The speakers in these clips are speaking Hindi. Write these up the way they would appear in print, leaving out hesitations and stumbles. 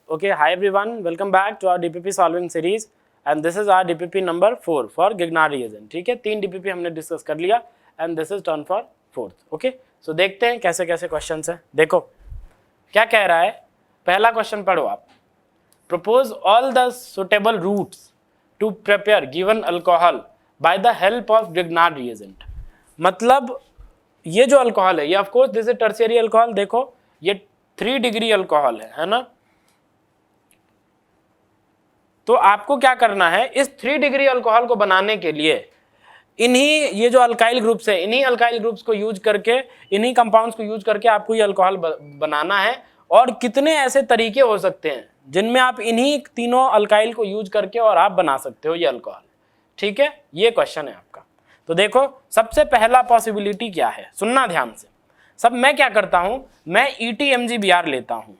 Okay, hi everyone, welcome back to our DPP solving series and this is our DPP number 4 for Grignard reagent. ठीक है, 3 DPP हमने डिस्कस कर लिया and this is turn for 4th. Okay, so देखते हैं कैसे कैसे क्वेश्चंस हैं. देखो क्या कह रहा है, पहला क्वेश्चन पढ़ो आप. Propose all the suitable routes to prepare given alcohol by the help of Grignard reagent. मतलब ये जो अल्कोहल है ये of course this is tertiary alcohol. देखो ये 3 डिग्री अल्कोहल है ना. तो आपको क्या करना है, इस 3 डिग्री अल्कोहल को बनाने के लिए इन्हीं ये जो अल्काइल ग्रुप्स है, इन्हीं अल्काइल ग्रुप्स को यूज करके, इन्हीं कंपाउंड्स को यूज करके आपको ये अल्कोहल बनाना है. और कितने ऐसे तरीके हो सकते हैं जिनमें आप इन्हीं तीनों अल्काइल को यूज करके और आप बना सकते हो ये अल्कोहल. ठीक है, ये क्वेश्चन है आपका. तो देखो सबसे पहला पॉसिबिलिटी क्या है, सुनना ध्यान से सब. मैं क्या करता हूं, मैं ET-MgBr लेता हूं.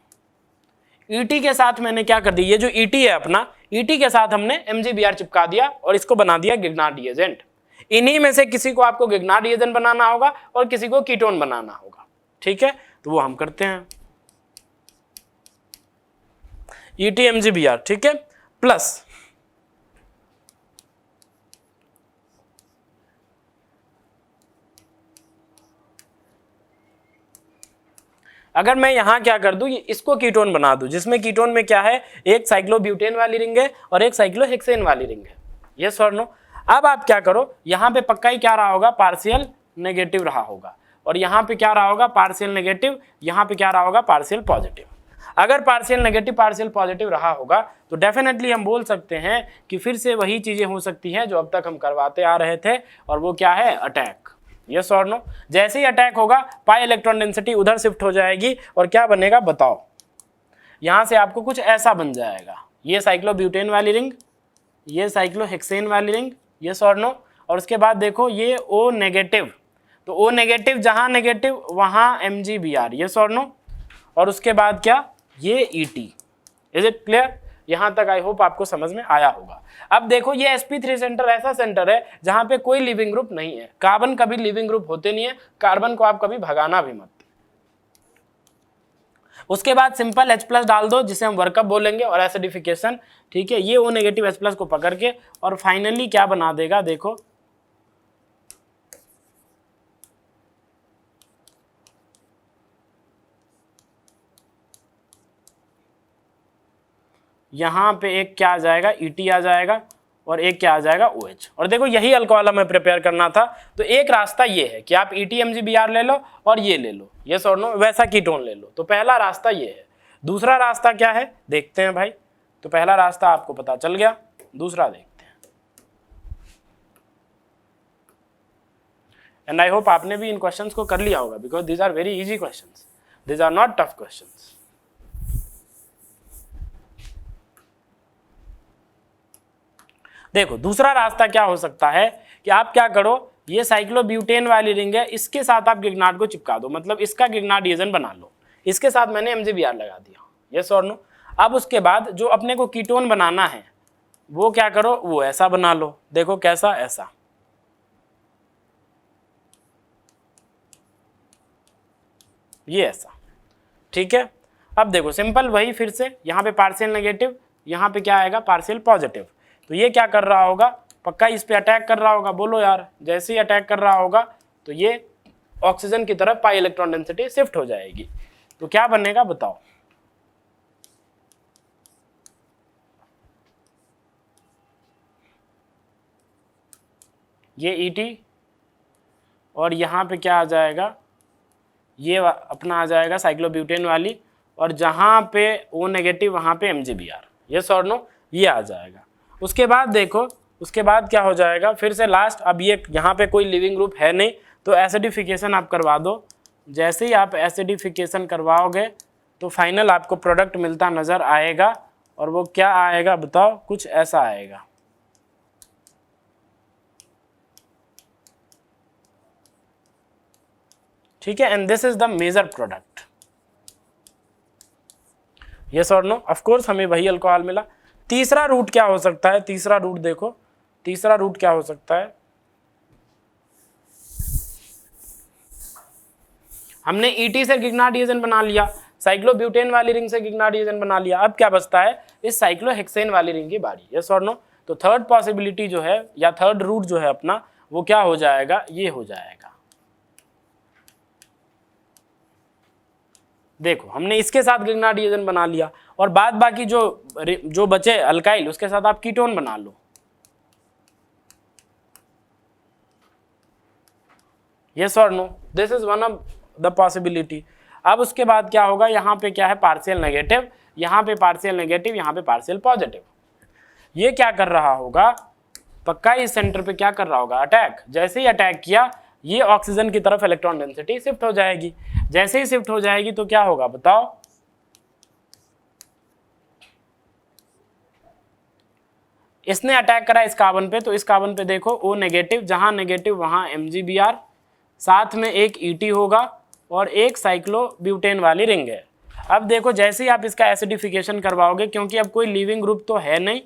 ET के साथ मैंने क्या कर दिया, ये जो ET है अपना, ET के साथ हमने MgBr चिपका दिया और इसको बना दिया गिग्नार्ड रिएजेंट. इन्हीं में से किसी को आपको गिग्नार्ड रिएजेंट बनाना होगा और किसी को कीटोन बनाना होगा. ठीक है, तो वो हम करते हैं. ET-MgBr, ठीक है, प्लस अगर मैं यहां क्या कर दूं, इसको कीटोन बना दूं, जिसमें कीटोन में क्या है, एक साइक्लोब्यूटेन वाली रिंग है और एक साइक्लोहेक्सेन वाली रिंग है. यस और नो. अब आप क्या करो, यहां पे पक्का ही क्या रहा होगा, पार्शियल नेगेटिव रहा होगा. और यहां पे क्या रहा होगा, पार्शियल नेगेटिव. यहां पे क्या रहा होगा, पार्शियल पॉजिटिव. अगर पार्शियल नेगेटिव पार्शियल पॉजिटिव रहा होगा तो डेफिनेटली हम बोल सकते हैं कि फिर से वही चीजें हो सकती हैं जो अब तक हम करवाते आ रहे थे, और वो क्या है, अटैक. यस और नो. जैसे ही अटैक होगा पाई इलेक्ट्रॉन डेंसिटी उधर शिफ्ट हो जाएगी और क्या बनेगा बताओ, यहां से आपको कुछ ऐसा बन जाएगा. ये साइक्लोब्यूटेन वाली रिंग, ये साइक्लोहेक्सेन वाली रिंग. यस और नो. और उसके बाद देखो ये O नेगेटिव, तो O नेगेटिव जहां नेगेटिव वहां MgBr. यस और नो. और उसके बाद क्या, ये ET. Is it clear? यहां तक आई होप आपको समझ में आया होगा. अब देखो ये sp3 सेंटर ऐसा सेंटर है जहां पे कोई लिविंग ग्रुप नहीं है. कार्बन कभी लिविंग ग्रुप होते नहीं है, कार्बन को आप कभी भगाना भी मत. उसके बाद सिंपल H+ डाल दो जिसे हम वर्कअप बोलेंगे और एसिडिफिकेशन. ठीक है, ये O नेगेटिव H+ को पकड़ के और फाइनली क्या बना देगा, देखो यहाँ पे एक क्या आ जाएगा, ET आ जाएगा और एक क्या आ जाएगा, OH. और देखो यही अल्कोहल हमें प्रिपेयर करना था. तो एक रास्ता ये है कि आप ET-MgBr ले लो और ये ले लो. यस और नो. वैसा कीटोन ले लो. तो पहला रास्ता ये है. दूसरा रास्ता क्या है देखते हैं भाई. तो पहला रास्ता आपको पता चल गया, दूसरा देखते हैं. एंड आई होप आपने भी इन क्वेश्चंस को कर लिया होगा, because these are very easy questions, these are not tough questions. देखो दूसरा रास्ता क्या हो सकता है कि आप क्या करो, ये साइक्लोब्यूटेन वाली रिंग है, इसके साथ आप गिग्नार्ड को चिपका दो, मतलब इसका गिग्नार्ड रिएजेंट बना लो. इसके साथ मैंने MgBr लगा दिया. यस और नो. अब उसके बाद जो अपने को कीटोन बनाना है वो क्या करो, वो ऐसा बना लो. देखो कैसा, ऐसा. ये ऐसा. ठीक है. अब देखो सिंपल वही फिर से, यहाँ पे पार्शियल नेगेटिव, यहाँ पे क्या आएगा, पार्शियल पॉजिटिव. तो ये क्या कर रहा होगा, पक्का इस पे अटैक कर रहा होगा. बोलो यार, जैसे ही अटैक कर रहा होगा तो ये ऑक्सीजन की तरफ पाई इलेक्ट्रॉन डेंसिटी शिफ्ट हो जाएगी. तो क्या बनेगा बताओ, ये ET और यहाँ पे क्या आ जाएगा, ये अपना आ जाएगा साइक्लोब्यूटेन वाली, और जहाँ पे O नेगेटिव वहाँ पे MgBr. यस और नो. ये आ जाएगा. उसके बाद देखो, उसके बाद क्या हो जाएगा, फिर से लास्ट. अब ये यहाँ पे कोई लिविंग ग्रुप है नहीं, तो एसिडिफिकेशन आप करवा दो. जैसे ही आप एसिडिफिकेशन करवाओगे तो फाइनल आपको प्रोडक्ट मिलता नज़र आएगा, और वो क्या आएगा बताओ, कुछ ऐसा आएगा. ठीक है, and this is the major product. Yes और नो. ऑफ कोर्स हमें वही अल्कोहल मिला. तीसरा रूट क्या हो सकता है, तीसरा रूट देखो, तीसरा रूट क्या हो सकता है, हमने ET से गिग्नार्ड रिएजेंट बना लिया. साइक्लोब्यूटेन वाली रिंग से गिगनार्ड रिएजेंट बना लिया। अब क्या बचता है, इस साइक्लोहेक्सेन वाली रिंग की बारी। यस और नो? तो थर्ड पॉसिबिलिटी जो है या थर्ड रूट जो है अपना वो क्या हो जाएगा, ये हो जाएगा। देखो हमने इसके साथ गिगनार्ड रिएजेंट बना लिया और बाद बाकी जो बचे अल्काइल उसके साथ आप कीटोन बना लो। यस और no? This is one of the possibility. अब उसके बाद क्या होगा, यहाँ पे क्या है पार्शियल नेगेटिव, यहाँ पे पार्शियल नेगेटिव, यहाँ पे पार्शियल पॉजिटिव। ये क्या कर रहा होगा, पक्का इस सेंटर पे क्या कर रहा होगा, अटैक। जैसे ही अटैक किया ये ऑक्सीजन की तरफ इलेक्ट्रॉन डेंसिटी शिफ्ट हो जाएगी। जैसे ही शिफ्ट हो जाएगी तो क्या होगा बताओ, इसने अटैक करा इस कार्बन पे, तो इस कार्बन पे देखो O नेगेटिव, जहां नेगेटिव वहां MgBr, साथ में एक ET होगा और एक साइक्लोब्यूटेन वाली रिंग है। अब देखो जैसे ही आप इसका एसिडिफिकेशन करवाओगे, क्योंकि अब कोई लिविंग ग्रुप तो है नहीं,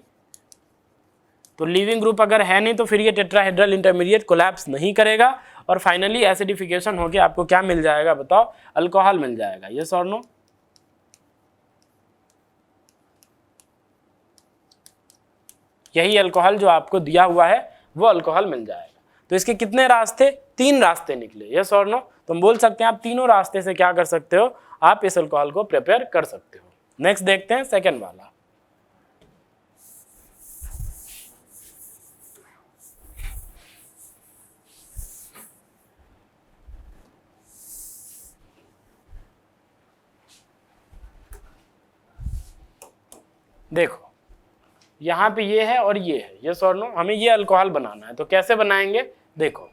तो लिविंग ग्रुप अगर है नहीं तो फिर ये टेट्राहेड्रल इंटरमीडिएट कोलैप्स नहीं करेगा और फाइनली एसिडिफिकेशन होके आपको क्या मिल जाएगा बताओ, अल्कोहल मिल जाएगा। यस और नो? यही अल्कोहल जो आपको दिया हुआ है वो अल्कोहल मिल जाएगा। तो इसके कितने रास्ते, 3 रास्ते निकले। यस और नो? तो हम बोल सकते हैं आप तीनों रास्ते से क्या कर सकते हो, आप इस अल्कोहल को प्रिपेयर कर सकते हो। नेक्स्ट देखते हैं सेकेंड वाला। देखो यहाँ पे ये है और ये है। यस और नो? हमें ये अल्कोहल बनाना है, तो कैसे बनाएंगे देखो,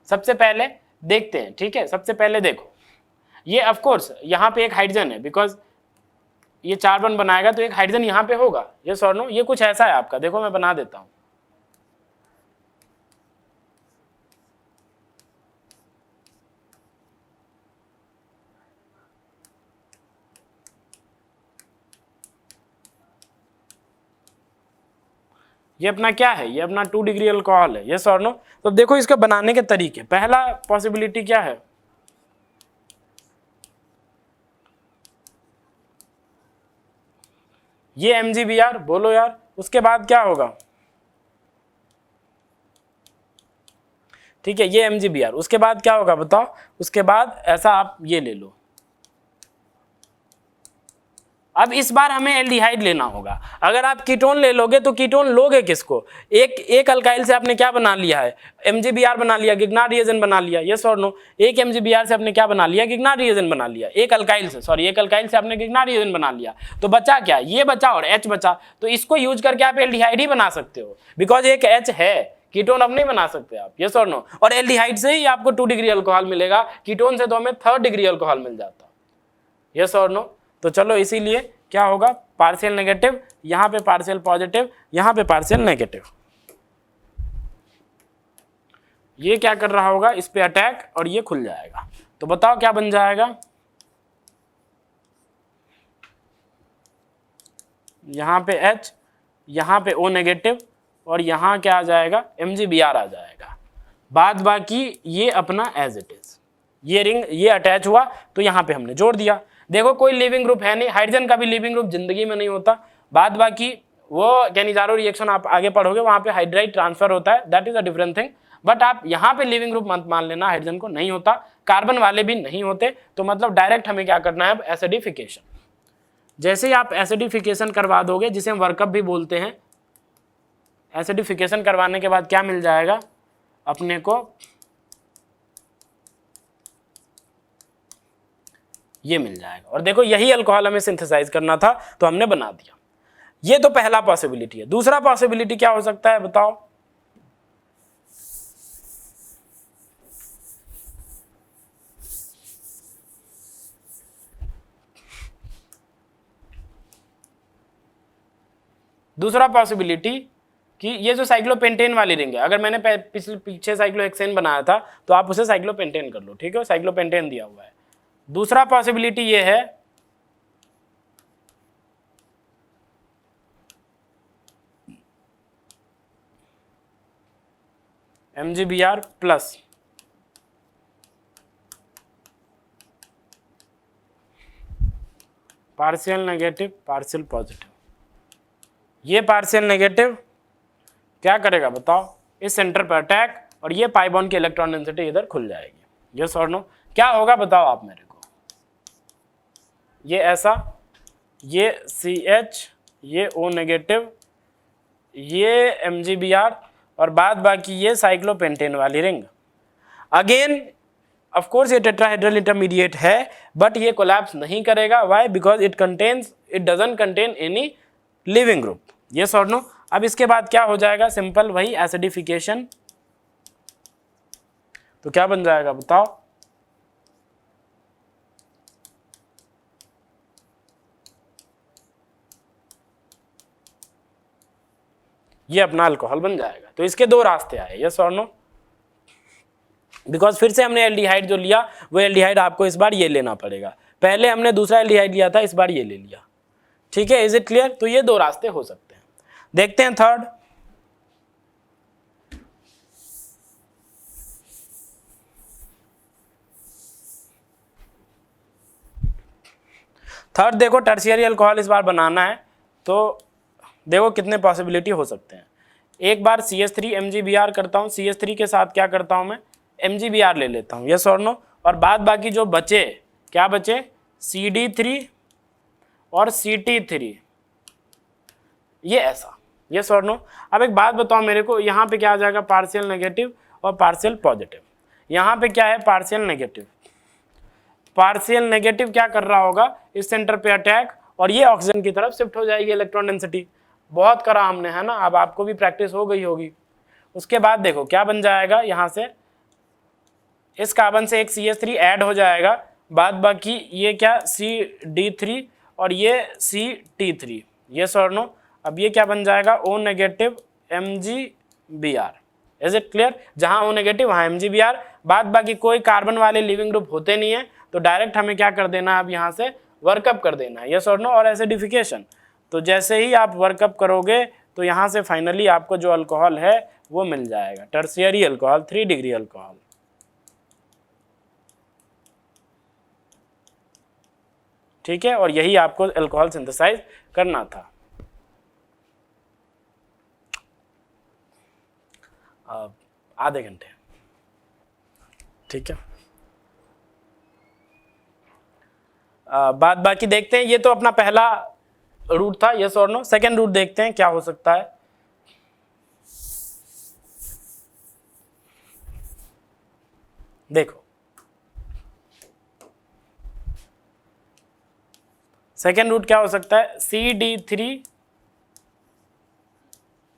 सबसे पहले देखते हैं। ठीक है, सबसे पहले देखो ये ऑफ कोर्स यहाँ पे एक हाइड्रोजन है, बिकॉज ये 4 बॉन्ड बनाएगा तो एक हाइड्रोजन यहाँ पे होगा। यस और नो? ये कुछ ऐसा है आपका, देखो मैं बना देता हूँ। ये अपना क्या है, ये अपना 2 डिग्री अल्कोहल है। यस और नो? तो देखो इसका बनाने के तरीके, पहला पॉसिबिलिटी क्या है, ये MgBr बोलो यार, उसके बाद क्या होगा, ठीक है ये MgBr, उसके बाद क्या होगा बताओ, उसके बाद ऐसा आप ये ले लो। अब इस बार हमें एल्डिहाइड लेना होगा। अगर आप कीटोन ले लोगे तो कीटोन लोगे किसको, एक अल्काइल से आपने क्या बना लिया है, MgBr बना लिया, गिगनार्ड रिएजेंट बना लिया। यस और नो? एक MgBr से आपने क्या बना लिया, गिगनार्ड रिएजेंट बना लिया। एक अल्काइल से आपने गिगनार्ड रिएजेंट बना लिया, तो बचा क्या, ये बचा और H बचा। तो इसको यूज करके आप एल्डिहाइड ही बना सकते हो, बिकॉज एक H है, कीटोन अब नहीं बना सकते आप। यस और नो? और एल्डिहाइड से ही आपको 2 डिग्री अल्कोहल मिलेगा, कीटोन से तो हमें 3rd डिग्री अल्कोहल मिल जाता। यस और नो? तो चलो इसीलिए क्या होगा, पार्शियल नेगेटिव, यहाँ पे पार्शियल पॉजिटिव, यहाँ पे पार्शियल नेगेटिव। ये क्या कर रहा होगा, इस पे अटैक और ये खुल जाएगा। तो बताओ क्या बन जाएगा, यहाँ पे H, यहाँ पे O नेगेटिव और यहाँ क्या आ जाएगा, MgBr आ जाएगा। बाद बाकी ये अपना एज इट इज, ये रिंग ये अटैच हुआ तो यहाँ पे हमने जोड़ दिया। देखो कोई लिविंग ग्रुप है नहीं, हाइड्रोजन का भी लिविंग ग्रुप जिंदगी में नहीं होता। बाद बाकी वो कैनिजारो रिएक्शन आप आगे पढ़ोगे, वहाँ पे हाइड्राइड ट्रांसफर होता है, that is a different thing. But आप यहाँ पे लिविंग ग्रुप मत मान लेना, हाइड्रोजन को नहीं होता, कार्बन वाले भी नहीं होते। तो मतलब डायरेक्ट हमें क्या करना है, एसिडिफिकेशन। जैसे ही आप एसिडिफिकेशन करवा दोगे, जिसे हम वर्कअप भी बोलते हैं, एसिडिफिकेशन करवाने के बाद क्या मिल जाएगा अपने को, ये मिल जाएगा। और देखो यही अल्कोहल हमें सिंथेसाइज करना था तो हमने बना दिया। ये तो पहला पॉसिबिलिटी है। दूसरा पॉसिबिलिटी क्या हो सकता है बताओ, दूसरा पॉसिबिलिटी कि ये जो साइक्लोपेंटेन वाली रिंग है, अगर मैंने पीछे साइक्लोहेक्सेन बनाया था तो आप उसे साइक्लोपेंटेन कर लो। ठीक है, साइक्लोपेंटेन दिया हुआ है। दूसरा पॉसिबिलिटी ये है MgBr plus partial negative partial positive. ये पार्शियल नेगेटिव क्या करेगा बताओ, इस सेंटर पर अटैक, और ये पाई बॉन्ड की इलेक्ट्रॉन डेंसिटी इधर खुल जाएगी। यस और नो, क्या होगा बताओ आप मेरे को, ये ऐसा, ये CH, ये O नेगेटिव, ये MgBr, और बाद बाकी ये साइक्लोपेंटेन वाली रिंग। अगेन ऑफ कोर्स ये टेट्राहेड्रल इंटरमीडिएट है, बट ये कोलैप्स नहीं करेगा। Why? Because it doesn't contain any leaving group. Yes और नो। अब इसके बाद क्या हो जाएगा, सिंपल वही एसिडिफिकेशन। तो क्या बन जाएगा बताओ, ये अपना अल्कोहल बन जाएगा। तो इसके दो रास्ते आए, यस और नो। बिकॉज फिर से हमने एल्डिहाइड जो लिया वो एल्डिहाइड आपको इस बार ये लेना पड़ेगा, पहले हमने दूसरा एल्डिहाइड लिया था, इस बार ये ले लिया। ठीक है, इज इट क्लियर? तो ये दो रास्ते हो सकते हैं। देखते हैं थर्ड। थर्ड देखो, टर्शियरी अल्कोहल इस बार बनाना है, तो देखो कितने पॉसिबिलिटी हो सकते हैं। एक बार CH3 MgBr करता हूँ, CH3 के साथ क्या करता हूँ मैं, MgBr ले लेता हूँ, यस और नो। और बाद बाकी जो बचे, क्या बचे, CD3 और CT3, ये ऐसा, यस और नो। अब एक बात बताओ मेरे को, यहाँ पे क्या आ जाएगा, पार्शियल नेगेटिव और पार्शियल पॉजिटिव। यहाँ पे क्या है, पार्शियल नेगेटिव। पार्शियल नेगेटिव क्या कर रहा होगा, इस सेंटर पे अटैक, और ये ऑक्सीजन की तरफ शिफ्ट हो जाएगी इलेक्ट्रॉन डेंसिटी। बहुत करा हमने, है ना, अब आपको भी प्रैक्टिस हो गई होगी। उसके बाद देखो क्या बन जाएगा, यहाँ से इस कार्बन से एक CH3 ऐड हो जाएगा, बाद बाकी ये क्या, CD3 और ये CT3, यस और नो। अब ये क्या बन जाएगा, O negative MgBr। Is it clear? जहाँ O नेगेटिव वहाँ MgBr, बाद बाकी कोई कार्बन वाले लिविंग ग्रुप होते नहीं है, तो डायरेक्ट हमें क्या कर देना है, अब यहाँ से वर्कअप कर देना है, यस और नो। और एसिडिफिकेशन, तो जैसे ही आप वर्कअप करोगे तो यहाँ से फाइनली आपको जो अल्कोहल है वो मिल जाएगा, टर्शियरी अल्कोहल, 3 डिग्री अल्कोहल। ठीक है, और यही आपको अल्कोहल सिंथेसाइज करना था। आधे घंटे, ठीक है। बाद बाकी देखते हैं, ये तो अपना पहला रूट था, यस और नो। सेकेंड रूट देखते हैं क्या हो सकता है। देखो सेकेंड रूट क्या हो सकता है, CD3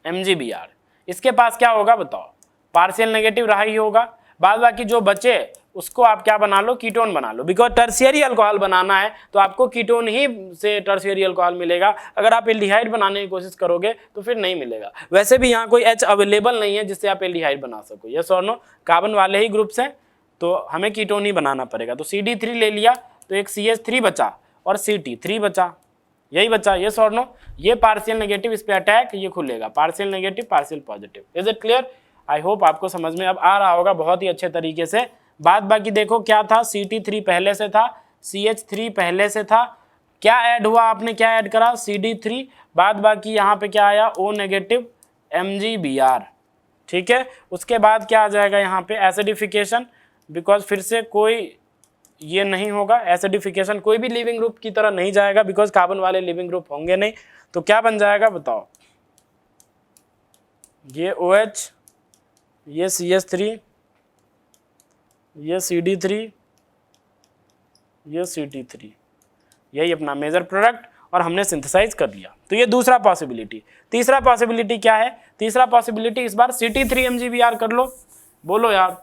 MgBr। इसके पास क्या होगा बताओ, पार्शियल नेगेटिव रहा ही होगा, बाद बाकी जो बचे उसको आप क्या बना लो, कीटोन बना लो। बिकॉज टर्शियरी अल्कोहल बनाना है तो आपको कीटोन ही से टर्शियरी अल्कोहल मिलेगा। अगर आप एल्डिहाइड बनाने की कोशिश करोगे तो फिर नहीं मिलेगा। वैसे भी यहाँ कोई H अवेलेबल नहीं है जिससे आप एल्डिहाइड बना सको, यस और नो। कार्बन वाले ही ग्रुप्स हैं तो हमें कीटोन ही बनाना पड़ेगा। तो CD3 ले लिया तो एक CH3 बचा और CT3 बचा, यही बचा, यस और नो। ये पार्शियल नेगेटिव इस पे अटैक, ये खुलेगा, partial negative partial positive. Is it clear? I hope आपको समझ में अब आ रहा होगा बहुत ही अच्छे तरीके से। बाद बाकी देखो क्या था, CT3 पहले से था, CH3 पहले से था, क्या ऐड हुआ, आपने क्या ऐड करा, CD3, बाद बाकी यहाँ पे क्या आया, O नेगेटिव MgBr। ठीक है, उसके बाद क्या आ जाएगा यहाँ पे, एसिडिफिकेशन। बिकॉज फिर से कोई ये नहीं होगा, एसिडिफिकेशन कोई भी लिविंग ग्रुप की तरह नहीं जाएगा, बिकॉज कार्बन वाले लिविंग ग्रुप होंगे नहीं। तो क्या बन जाएगा बताओ, ये OH, ये CH3, ये CD3, ये CT3, यही अपना मेजर प्रोडक्ट, और हमने सिंथेसाइज कर लिया। तो ये दूसरा पॉसिबिलिटी। तीसरा पॉसिबिलिटी क्या है, तीसरा पॉसिबिलिटी इस बार CT3 MgBr कर लो, बोलो यार,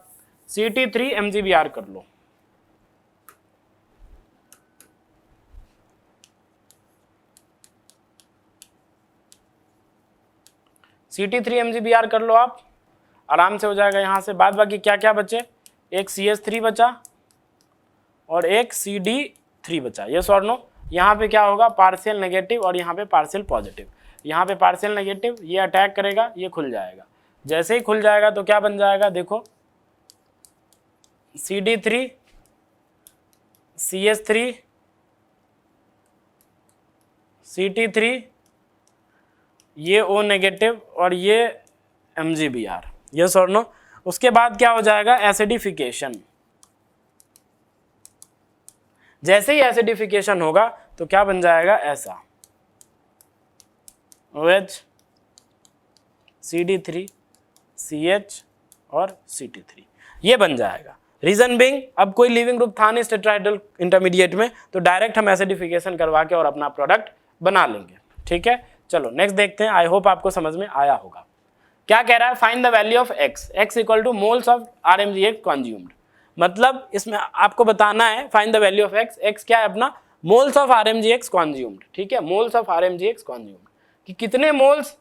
CT3 MgBr कर लो। CT3 MgBr कर लो आप, आराम से हो जाएगा यहाँ से। बाद बाकी क्या क्या बचे, एक CH3 बचा और एक CD3 बचा, यस और नो। यहाँ पे क्या होगा, पार्शियल नेगेटिव और यहाँ पे पार्शियल पॉजिटिव। यहाँ पे पार्शियल नेगेटिव, ये अटैक करेगा, ये खुल जाएगा। जैसे ही खुल जाएगा तो क्या बन जाएगा, देखो CD3, CH3, Ct3, ये O नेगेटिव और ये MgBr, यस और नो। उसके बाद क्या हो जाएगा, एसिडिफिकेशन। जैसे ही एसिडिफिकेशन होगा तो क्या बन जाएगा, ऐसा OH, CD3, CH और Ct3, ये बन जाएगा। रीजन बिंग, अब कोई लिविंग ग्रुप था नहीं टेट्राहेड्रल इंटरमीडिएट में, तो डायरेक्ट हम एसिडिफिकेशन करवा के और अपना प्रोडक्ट बना लेंगे। ठीक है, चलो नेक्स्ट देखते हैं। आई होप आपको समझ में आया होगा। क्या कह रहा है, find the value of x, x equal two moles of RMgX कॉन्ज्यूम्ड। मतलब इसमें आपको बताना है find the value of x, x क्या है अपना, मोल्स ऑफ RMgX कॉन्ज्यूम्ड। ठीक है, मोल्स ऑफ RMgX कॉन्ज्यूम्ड, कि कितने मोल्स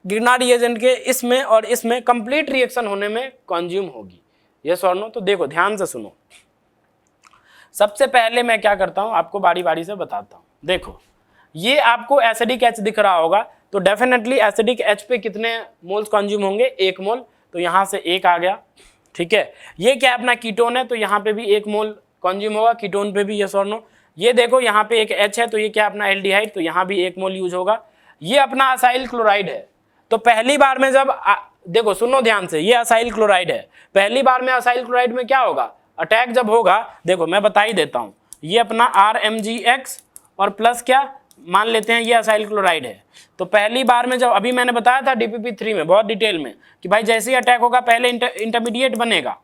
गिरनार रिएजेंट के इसमें और इसमें कंप्लीट रिएक्शन होने में कॉन्ज्यूम होगी, यस और नो। तो देखो ध्यान से सुनो, सबसे पहले मैं क्या करता हूं, आपको बारी बारी से बताता हूं। देखो ये आपको एसिडिक H दिख रहा होगा, तो डेफिनेटली एसिडिक H पे कितने मोल्स कंज्यूम होंगे, 1 मोल, तो यहाँ से 1 आ गया। ठीक है, ये क्या अपना कीटोन है, तो यहाँ पे भी 1 मोल कंज्यूम होगा, कीटोन पे भी, यस और नो। ये देखो यहाँ पे एक H है, तो ये क्या अपना एल्डिहाइड, तो यहाँ भी 1 मोल यूज होगा। ये अपना असाइल क्लोराइड है, तो पहली बार में जब देखो सुनो ध्यान से, ये असाइल क्लोराइड है, पहली बार में असाइल क्लोराइड में क्या होगा, अटैक जब होगा, देखो मैं बता ही देता हूँ, ये अपना RMgX और प्लस क्या मान लेते हैं, ये असाइल क्लोराइड है। तो पहली बार में जब, अभी मैंने बताया था DPP3 में बहुत डिटेल में कि भाई जैसे ही अटैक होगा पहले इंटरमीडिएट बनेगा।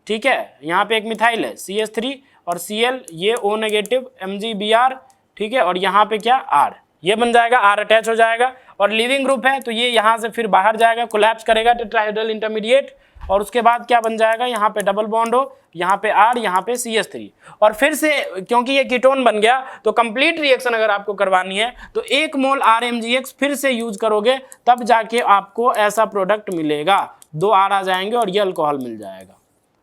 ठीक है, यहाँ पे एक मिथाइल है CH3 और Cl, ये O नेगेटिव MgBr, ठीक है, और यहाँ पे क्या R, ये बन जाएगा, R अटैच हो जाएगा और लिविंग ग्रुप है, तो ये यहाँ से फिर बाहर जाएगा, कोलैप्स करेगा टेट्राहेड्रल इंटरमीडिएट, और उसके बाद क्या बन जाएगा, यहाँ पे डबल बॉन्ड हो, यहाँ पे R, यहाँ पे CH3, और फिर से क्योंकि ये कीटोन बन गया, तो कंप्लीट रिएक्शन अगर आपको करवानी है तो 1 मोल RMgX फिर से यूज करोगे, तब जाके आपको ऐसा प्रोडक्ट मिलेगा, 2 R आ जाएंगे और ये अल्कोहल मिल जाएगा,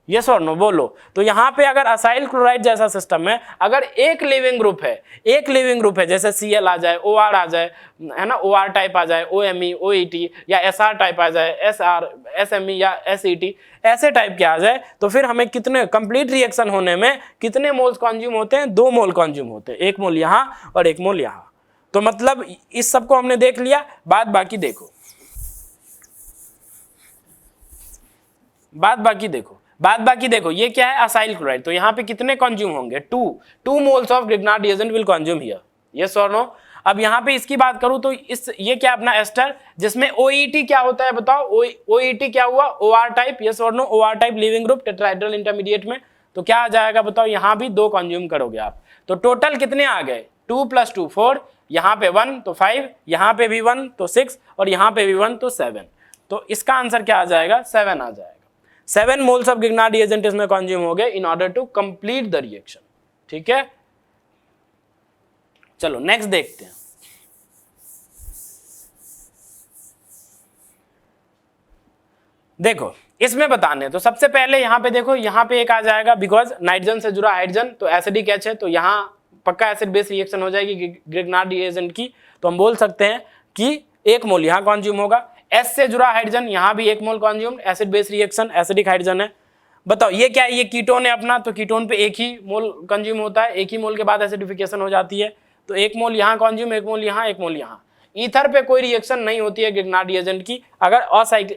यस और नो बोलो। तो यहाँ पे अगर असाइल क्लोराइड जैसा सिस्टम है, अगर एक लिविंग ग्रुप है, एक लिविंग ग्रुप है, जैसे Cl आ जाए, OR आ जाए, है ना, OR टाइप आ जाए, OMe, OET, या SR टाइप आ जाए, SR, SMe या SET, ऐसे टाइप के आ जाए, तो फिर हमें कितने कंप्लीट रिएक्शन होने में कितने मोल्स कंज्यूम होते हैं, 2 मोल कंज्यूम होते हैं, 1 मोल यहाँ और 1 मोल यहाँ। तो मतलब इस सबको हमने देख लिया, बाद बाकी देखो, बाद बाकी देखो, ये क्या है, असाइल क्लोराइड, तो यहाँ पे कितने कंज्यूम होंगे, 2 moles of Grignard reagent will consume here, yes और नो। अब यहाँ पे इसकी बात करूं तो ये क्या अपना एस्टर, जिसमें OET क्या होता है बताओ, OET क्या हुआ, OR टाइप, यस और no, OR type leaving group tetrahedral intermediate में, तो क्या आ जाएगा बताओ, यहाँ भी 2 कंज्यूम करोगे आप, तो टोटल कितने आ गए, 2 + 2 4, यहाँ पे 1 तो 5, यहाँ पे भी 1 तो 6, और यहाँ पे भी 1 तो 7, तो इसका आंसर क्या आ जाएगा, 7 आ जाएगा। 7 मोल्स ऑफ ग्रिग्नार्ड रिएजेंट इसमें कंज्यूम हो गए in order to complete the reaction. ठीक है, चलो नेक्स्ट देखते हैं। देखो इसमें बताने, तो सबसे पहले यहाँ पे देखो, यहाँ पे एक आ जाएगा, बिकॉज नाइट्रोजन से जुड़ा हाइड्रोजन, तो एसिडिक H है, तो यहाँ पक्का एसिड बेस रिएक्शन हो जाएगी ग्रिग्नार्ड रिएजेंट की, तो हम बोल सकते हैं कि 1 मोल यहाँ कंज्यूम होगा। S से जुड़ा हाइड्रोजन, यहाँ भी 1 mole consumed, acid base reaction, acidic hydrogen है। बताओ ये क्या है, ये कीटोन है अपना, तो कीटोन पे 1 ही मोल कंज्यूम होता है, 1 ही मोल के बाद एसिडिफिकेशन हो जाती है, तो 1 मोल यहाँ कंज्यूम, 1 मोल यहाँ, 1 मोल यहाँ। ईथर पे कोई रिएक्शन नहीं होती है ग्रिग्नार्ड रिएजेंट की, अगर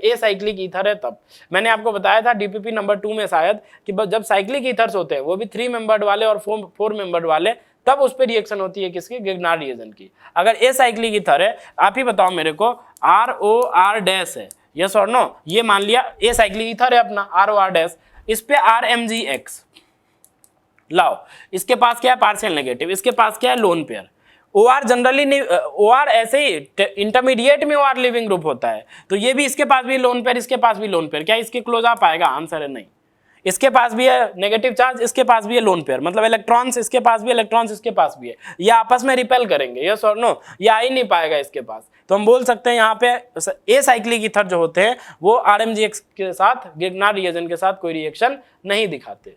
एसाइक्लिक ईथर है तब। मैंने आपको बताया था DPP नंबर 2 में शायद कि जब साइक्लिक ईथर्स होते हैं, वो भी 3 मेंबर्ड वाले और 4 मेंबर्ड वाले, तब उस पर रिएक्शन होती है किसकी, ग्रिग्नार्ड रिएजेंट की। अगर एसाइक्लिक ईथर है, आप ही बताओ मेरे को, ROR- है, यस और नो, ये मान लिया एसाइक्लिक ईथर है अपना ROR-, इस पे RMgX लाओ, इसके पास क्या है, पार्शियल नेगेटिव, इसके पास क्या है, लोन पेयर। OR जनरली नहीं, OR ऐसे ही इंटरमीडिएट में OR लिविंग ग्रुप होता है, तो ये भी इसके पास भी लोन पेयर, इसके पास भी लोन पेयर, क्या इसके क्लोज आ पाएगा, आंसर है नहीं। इसके पास भी है नेगेटिव चार्ज, इसके पास भी है लोन पेयर, मतलब इलेक्ट्रॉन्स इसके पास भी, इलेक्ट्रॉन्स इसके पास भी है, ये आपस में रिपेल करेंगे, यस और नो, ये आ ही नहीं पाएगा इसके पास। तो हम बोल सकते हैं यहाँ पे एसाइक्लिक ईथर जो होते हैं वो RMgX के साथ, ग्रिग्नार्ड रिएजेंट के साथ कोई रिएक्शन नहीं दिखाते।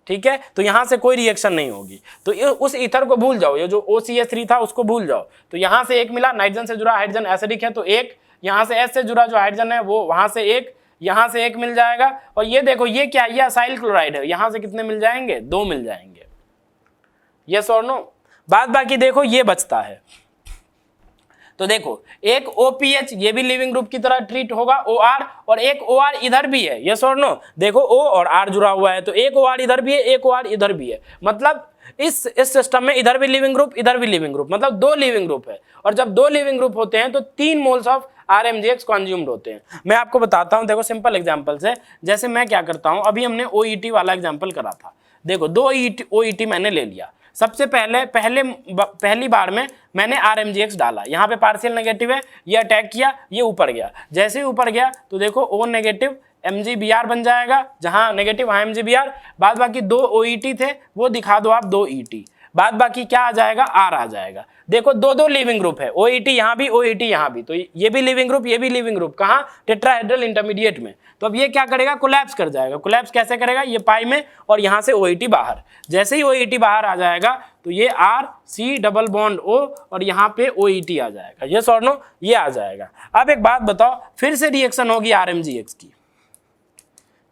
ठीक है, तो यहाँ से कोई रिएक्शन नहीं होगी, तो उस ईथर को भूल जाओ, ये जो OCH3 था उसको भूल जाओ। तो यहाँ से 1 मिला, नाइट्रोजन से जुड़ा हाइड्रोजन एसिडिक है तो 1, यहाँ से S से जुड़ा जो हाइड्रोजन है वो वहां से 1, यहाँ से 1 मिल जाएगा, और ये देखो ये क्या, ये असाइल क्लोराइड है, यहाँ से कितने मिल जाएंगे, 2 मिल जाएंगे, यस और नो। बाद बाकी देखो ये बचता है, तो देखो एक OPH ये भी लिविंग ग्रुप की तरह ट्रीट होगा OR, और एक OR इधर भी है, यस और नो। देखो O और R जुड़ा हुआ है, तो एक OR इधर भी है, एक OR इधर भी है, मतलब इस सिस्टम में इधर भी लिविंग ग्रुप, इधर भी लिविंग ग्रुप, मतलब 2 लिविंग ग्रुप है। और जब 2 लिविंग ग्रुप होते हैं तो 3 मोल्स ऑफ RMGX कॉन्ज्यूम्ड होते हैं। मैं आपको बताता हूं, देखो सिंपल एग्जांपल से, जैसे मैं क्या करता हूं, अभी हमने OET वाला एग्जांपल करा था। देखो 2 OET मैंने ले लिया। सबसे पहली बार में मैंने RMGX डाला, यहाँ पे पार्शियल नेगेटिव है, ये अटैक किया, ये ऊपर गया। जैसे ही ऊपर गया तो देखो O नेगेटिव MgBr बन जाएगा, जहाँ नेगेटिव वहाँ MgBr, बाद बाकी 2 OET थे वो दिखा दो आप 2 ET, बाद बाकी क्या आ जाएगा, R आ जाएगा। देखो 2 लिविंग ग्रुप है, OET यहाँ भी, OET यहाँ भी, तो ये भी लिविंग ग्रुप, ये भी लिविंग ग्रुप, कहाँ, टेट्राहेड्रल इंटरमीडिएट में। तो अब ये क्या करेगा, कोलैप्स कर जाएगा। कोलैप्स कैसे करेगा, ये पाई में और यहाँ से OET बाहर। जैसे ही OET बाहर आ जाएगा तो ये RC डबल बॉन्ड O और यहाँ पे OET आ जाएगा, यस और नो, ये आ जाएगा। अब एक बात बताओ, फिर से रिएक्शन होगी RMGX की,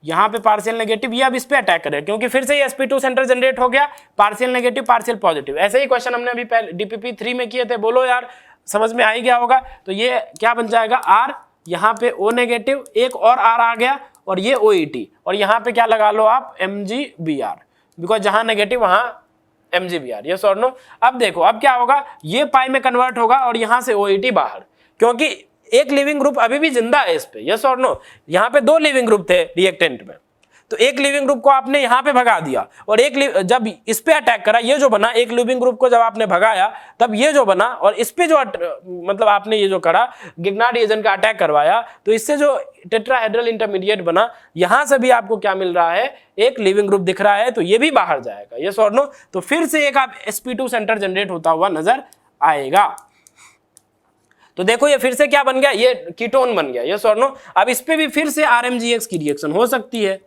यहाँ पे पार्शियल नेगेटिव, ये अब इस पे अटैक करेगा क्योंकि फिर से ये sp2 सेंटर जनरेट हो गया, पार्शियल नेगेटिव पार्शियल पॉजिटिव। ऐसे ही क्वेश्चन हमने अभी पहले DPP 3 में किए थे, बोलो यार समझ में आ ही गया होगा। तो ये क्या बन जाएगा, R, यहाँ पे O नेगेटिव, एक और R आ गया, और ये OET, और यहाँ पे क्या लगा लो आप, MgBr, बिकॉज जहाँ नेगेटिव वहाँ MgBr, यस और नो। अब देखो अब क्या होगा, ये पाई में कन्वर्ट होगा और यहाँ से OET बाहर, क्योंकि एक लिविंग ग्रुप अभी भी जिंदा है इस पे, यस और नो। यहाँ पे 2 लिविंग ग्रुप थे रिएक्टेंट में, तो एक लिविंग ग्रुप को आपने यहाँ पे भगा दिया, और एक जब इस पे अटैक करा, ये जो बना, एक लिविंग ग्रुप को जब आपने भगाया तब ये जो बना, और इस पे जो मतलब आपने ये जो करा, गिग्नार्ड रिएजेंट का अटैक करवाया, तो इससे जो टेट्राहेड्रल इंटरमीडिएट बना, यहाँ से भी आपको क्या मिल रहा है, एक लिविंग ग्रुप दिख रहा है, तो ये भी बाहर जाएगा, यस और नो। तो फिर से एक आप sp2 सेंटर जनरेट होता हुआ नजर आएगा। तो देखो ये फिर से क्या बन गया, ये कीटोन बन गया, यस और नो। अब इस पे भी फिर से RMGX की रिएक्शन हो सकती है।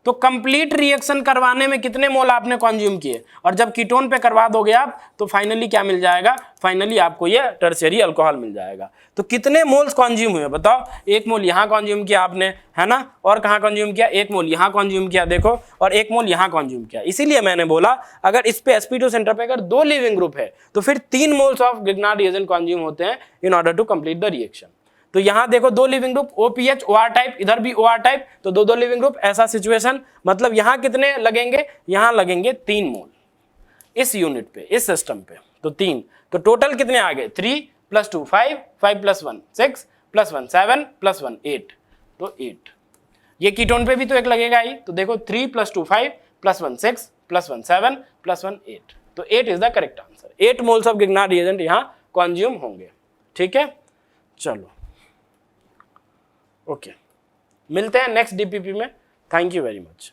तो कंप्लीट रिएक्शन करवाने में कितने मोल आपने कंज्यूम किए, और जब कीटोन पे करवा दोगे आप तो फाइनली क्या मिल जाएगा, फाइनली आपको ये टर्शियरी अल्कोहल मिल जाएगा। तो कितने मोल्स कंज्यूम हुए बताओ, 1 मोल यहाँ कंज्यूम किया आपने, है ना, और कहाँ कंज्यूम किया, 1 मोल यहाँ कंज्यूम किया, देखो, और 1 मोल यहाँ कंज्यूम किया। इसीलिए मैंने बोला अगर इस पे sp2 सेंटर पे अगर 2 लिविंग ग्रुप है तो फिर 3 moles of Grignard reagent consume होते हैं in order to complete the reaction. तो यहाँ देखो 2 leaving group, OPH OR type, इधर भी OR टाइप, तो 2 लिविंग ग्रुप, ऐसा सिचुएशन, मतलब यहाँ कितने लगेंगे, यहाँ लगेंगे 3 मोल इस यूनिट पे, इस सिस्टम पे, तो 3। तो टोटल कितने आ गए, 3 + 2 5, 5 + 1 6 + 1 7 + 1 8, तो 8। ये कीटोन पे भी तो एक लगेगा ही, तो देखो 3 + 2 5 + 1 6 + 1 7 + 1 8, तो 8 is the correct answer. 8 moles of Grignard reagent यहाँ कंज्यूम होंगे, ठीक है। चलो ओके, मिलते हैं नेक्स्ट DPP में। Thank you very much.